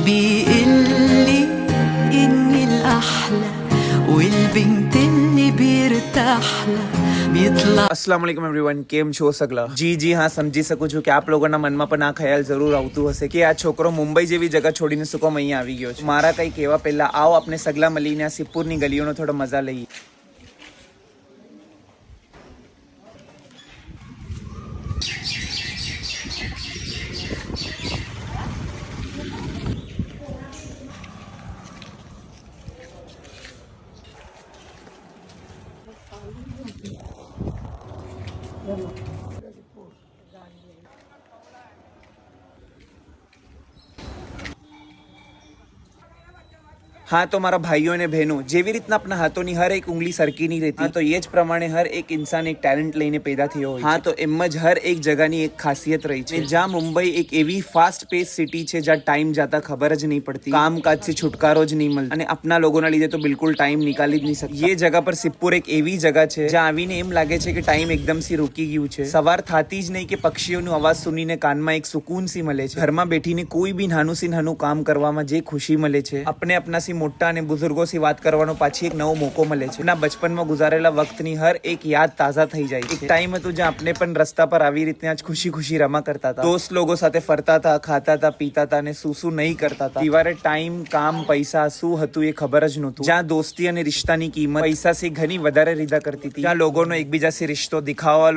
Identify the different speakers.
Speaker 1: بيقول لي إني الأحلى والبنت اللي بيرتاح لها بيطلع.
Speaker 2: अस्सलाम वालेकुम एवरीवन, કેમ છો સગલા? જી હા, સમજી શકું છું કે આપ લોકોના મનમાં પણ આ ખ્યાલ જરૂર આવતું હશે કે આ છોકરો મુંબઈ જેવી જગા છોડીને શું કામ અહીંયા આવી ગયો છે. મારા કઈ કહેવા પહેલા આવો આપણે સગલા મળીને આ સિપ્પુરની ગલીઓનો થોડો મજા લઈએ. हाँ तो મારા ભાઈઓ અને બહેનો, જેવી રીતના આપણા હાથોની હર એક ઉંગલી સરખી નહીં રહેતી, તો એ જ પ્રમાણે હર એક ઇન્સાન એક ટેલેન્ટ લઈને પેદા થયો હોય. હા તો એમ જ હર એક જગાની એક ખાસિયત રહી છે. જ્યાં મુંબઈ એક એવી ફાસ્ટ પેસ સિટી છે જ્યાં ટાઈમ જાતા ખબર જ નહીં પડતી, કામકાજથી છુટકારો જ નહીં મળતો અને આપના લોકોના લીધે તો બિલકુલ ટાઈમ નિકાલી જ નહીં શકતા. એ જગા પર સિપ્પુર એક એવી જગા છે જ્યાં આવીને એમ લાગે છે કે ટાઈમ એકદમ સી રૂકી ગયું છે. સવાર થાતી જ નહીં કે પક્ષીઓનો અવાજ સુનીને કાનમાં એક સુકૂન સી મળે છે. ઘરમાં બેઠીને કોઈ બી નાનું સી નાનું કામ કરવામાં જે ખુશી મળે છે, આપણે આપના સી મોટા અને બુઝુર્ગો થી વાત કરવાનો પાછી એક નવો મોકો મળે છે. ના બચપનમાં ગુજારેલા વક્તની હર એક યાદ તાજા થઈ જાય છે. એક ટાઈમ હતું જ્યાં આપણે પણ રસ્તા પર આવી રીતના જ ખુશી ખુશી રમા કરતા હતા, દોસ્ત લોકો સાથે ફરતા હતા, ખાતા હતા, પીતા હતા અને શું નહીં કરતા હતા. દિવારે ટાઈમ, કામ, પૈસા શું હતું એ ખબર જ નહોતું. જ્યાં દોસ્તી અને રિશ્તાની કિંમત પૈસા થી ઘણી વધારે રીધા કરતી હતી, જ્યાં લોકોનો એકબીજા થી રિશ્તો દિખાવા